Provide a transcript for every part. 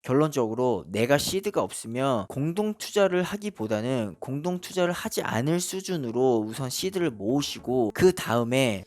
결론적으로 내가 시드가 없으면 공동 투자를 하기보다는 공동 투자를 하지 않을 수준으로 우선 시드를 모으시고 그 다음에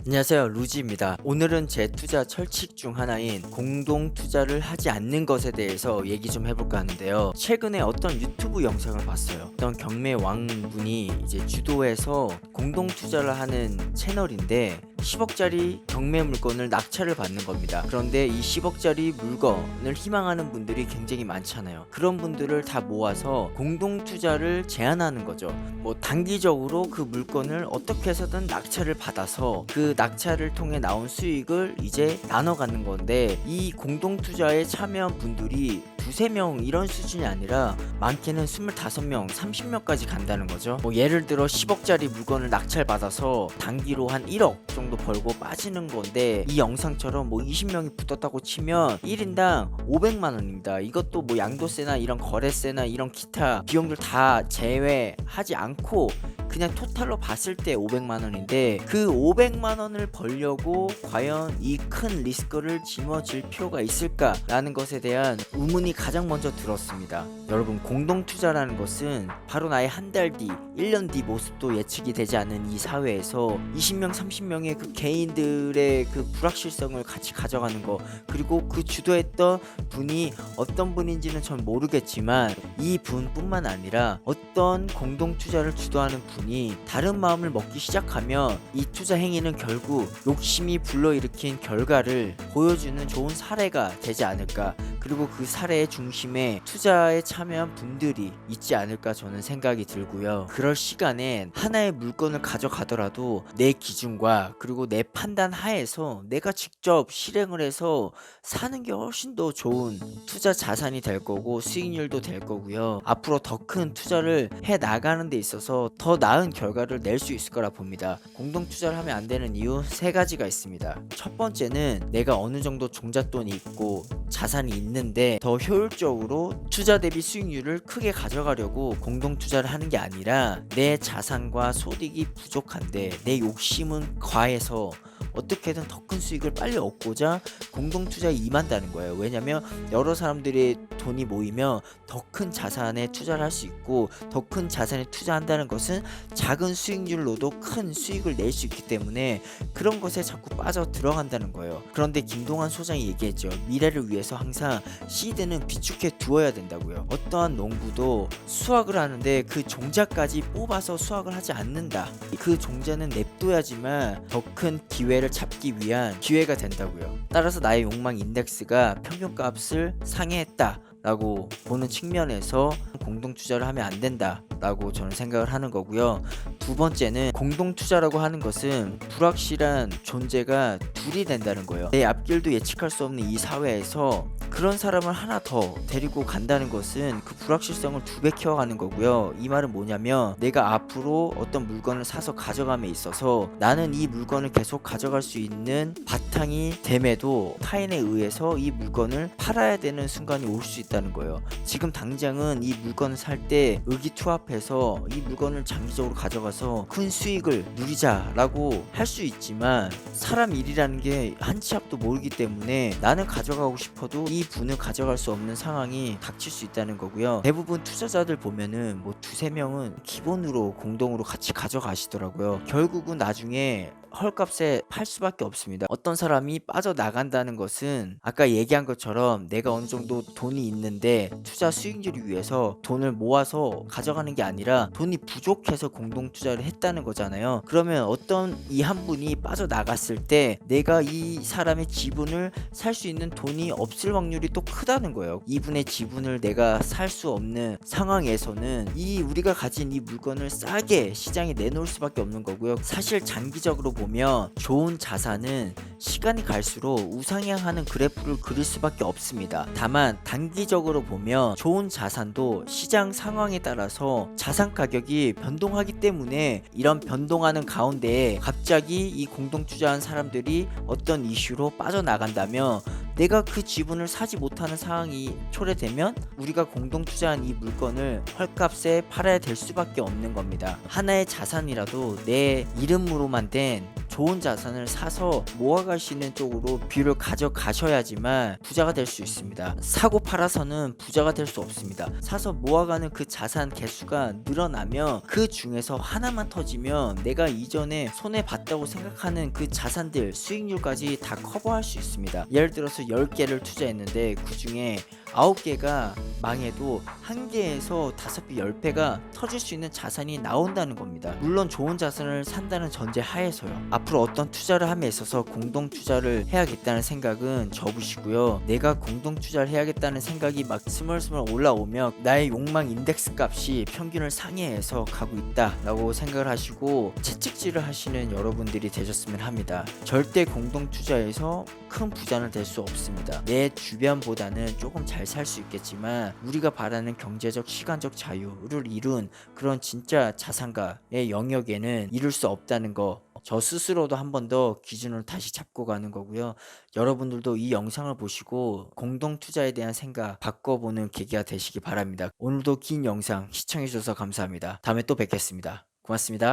안녕하세요, 루지입니다. 오늘은 제 투자 철칙 중 하나인 공동 투자를 하지 않는 것에 대해서 얘기 좀 해볼까 하는데요. 최근에 어떤 유튜브 영상을 봤어요. 어떤 경매 왕분이 이제 주도해서 공동 투자를 하는 채널인데 10억짜리 경매 물건을 낙찰을 받는 겁니다. 그런데 이 10억짜리 물건을 희망하는 분들이 굉장히 많잖아요. 그런 분들을 다 모아서 공동 투자를 제안하는 거죠. 뭐 단기적으로 그 물건을 어떻게 해서든 낙찰을 받아서 그 낙찰을 통해 나온 수익을 이제 나눠 갖는 건데, 이 공동 투자에 참여한 분들이 두세 명 이런 수준이 아니라 많게는 25명, 30명까지 간다는 거죠. 뭐 예를 들어 10억짜리 물건을 낙찰 받아서 단기로 한 1억 정도 벌고 빠지는 건데, 이 영상처럼 뭐 20명이 붙었다고 치면 1인당 500만 원입니다. 이것도 뭐 양도세나 이런 거래세나 이런 기타 비용들 다 제외하지 않고 그냥 토탈로 봤을 때 500만 원인데, 그 500만 원을 벌려고 과연 이 큰 리스크를 짊어질 필요가 있을까라는 것에 대한 의문이 가장 먼저 들었습니다. 여러분, 공동 투자라는 것은 바로 나의 한 달 뒤, 1년 뒤 모습도 예측이 되지 않는 이 사회에서 20명, 30명의 그 개인들의 그 불확실성을 같이 가져가는 거, 그리고 그 주도했던 분이 어떤 분인지는 전 모르겠지만 이 분뿐만 아니라 어떤 공동 투자를 주도하는 분이 다른 마음을 먹기 시작하면 이 투자 행위는 결국 욕심이 불러일으킨 결과를 보여주는 좋은 사례가 되지 않을까, 그리고 그 사례의 중심에 투자에 참여한 분들이 있지 않을까 저는 생각이 들고요. 그럴 시간엔 하나의 물건을 가져가더라도 내 기준과 그리고 내 판단 하에서 내가 직접 실행을 해서 사는 게 훨씬 더 좋은 투자 자산이 될 거고 수익률도 될 거고요. 앞으로 더 큰 투자를 해 나가는 데 있어서 더 나은 결과를 낼 수 있을 거라 봅니다. 공동 투자를 하면 안 되는 이유 3가지가 있습니다. 첫 번째는 내가 어느 정도 종잣돈이 있고 자산이 있는데 더 효율적으로 투자 대비 수익률을 크게 가져가려고 공동 투자를 하는 게 아니라, 내 자산과 소득이 부족한데 내 욕심은 과해서 어떻게든 더 큰 수익을 빨리 얻고자 공동 투자에 임한다는 거예요. 왜냐면 여러 사람들의 돈이 모이면 더 큰 자산에 투자를 할 수 있고, 더 큰 자산에 투자한다는 것은 작은 수익률로도 큰 수익을 낼 수 있기 때문에 그런 것에 자꾸 빠져 들어간다는 거예요. 그런데 김동환 소장이 얘기했죠. 미래를 위해서 항상 시드는 비축해 두어야 된다고요. 어떠한 농부도 수확을 하는데 그 종자까지 뽑아서 수확을 하지 않는다. 그 종자는 냅둬야지만 더 큰 기회를 잡기 위한 기회가 된다고요. 따라서 나의 욕망 인덱스가 평균값을 상회했다 라고 보는 측면에서 공동 투자를 하면 안 된다 라고 저는 생각을 하는 거고요. 두 번째는, 공동 투자라고 하는 것은 불확실한 존재가 둘이 된다는 거예요. 내 앞길도 예측할 수 없는 이 사회에서 그런 사람을 하나 더 데리고 간다는 것은 그 불확실성을 2배 키워가는 거고요. 이 말은 뭐냐면, 내가 앞으로 어떤 물건을 사서 가져감에 있어서 나는 이 물건을 계속 가져갈 수 있는 바탕이 됨에도 타인에 의해서 이 물건을 팔아야 되는 순간이 올 수 있다는 거예요. 지금 당장은 이 물건을 살 때 의기투합해서 이 물건을 장기적으로 가져가서 큰 수익을 누리자라고 할 수 있지만, 사람 일이라는 게 한 치 앞도 모르기 때문에 나는 가져가고 싶어도 이 분을 가져갈 수 없는 상황이 닥칠 수 있다는 거고요. 대부분 투자자들 보면은 뭐 두세 명은 기본으로 공동으로 같이 가져가시더라고요. 결국은 나중에 헐값에 팔 수밖에 없습니다. 어떤 사람이 빠져나간다는 것은 아까 얘기한 것처럼 내가 어느 정도 돈이 있는데 투자 수익률을 위해서 돈을 모아서 가져가는 게 아니라 돈이 부족해서 공동 투자를 했다는 거잖아요. 그러면 어떤 이 한 분이 빠져나갔을 때 내가 이 사람의 지분을 살 수 있는 돈이 없을 확률이 또 크다는 거예요. 이분의 지분을 내가 살 수 없는 상황에서는 이 우리가 가진 이 물건을 싸게 시장에 내놓을 수밖에 없는 거고요. 사실 장기적으로 보면 좋은 자산은 시간이 갈수록 우상향하는 그래프를 그릴 수밖에 없습니다. 다만 단기적으로 보면 좋은 자산도 시장 상황에 따라서 자산 가격이 변동하기 때문에, 이런 변동하는 가운데에 갑자기 이 공동 투자한 사람들이 어떤 이슈로 빠져나간다면 내가 그 지분을 사지 못하는 상황이 초래되면 우리가 공동 투자한 이 물건을 헐값에 팔아야 될 수밖에 없는 겁니다. 하나의 자산이라도 내 이름으로만 된 좋은 자산을 사서 모아가시는 쪽으로 비율을 가져가셔야지만 부자가 될 수 있습니다. 사고 팔아서는 부자가 될 수 없습니다. 사서 모아가는 그 자산 개수가 늘어나면 그 중에서 하나만 터지면 내가 이전에 손해 봤다고 생각하는 그 자산들 수익률까지 다 커버할 수 있습니다. 예를 들어서 10개를 투자했는데 그 중에 9개가 망해도 1개에서 5배, 10배가 터질 수 있는 자산이 나온다는 겁니다. 물론 좋은 자산을 산다는 전제 하에서요. 앞으로 어떤 투자를 함에 있어서 공동 투자를 해야겠다는 생각은 접으시고요. 내가 공동 투자를 해야겠다는 생각이 막 스멀스멀 올라오면 나의 욕망 인덱스 값이 평균을 상회해서 가고 있다라고 생각을 하시고 채찍질을 하시는 여러분들이 되셨으면 합니다. 절대 공동 투자에서 큰 부자는 될 수 없습니다. 내 주변보다는 조금 잘 살 수 있겠지만 우리가 바라는 경제적 시간적 자유를 이룬 그런 진짜 자산가의 영역에는 이룰 수 없다는 거, 저 스스로도 한 번 더 기준을 다시 잡고 가는 거고요. 여러분들도 이 영상을 보시고 공동 투자에 대한 생각 바꿔보는 계기가 되시기 바랍니다. 오늘도 긴 영상 시청해 주셔서 감사합니다. 다음에 또 뵙겠습니다. 고맙습니다.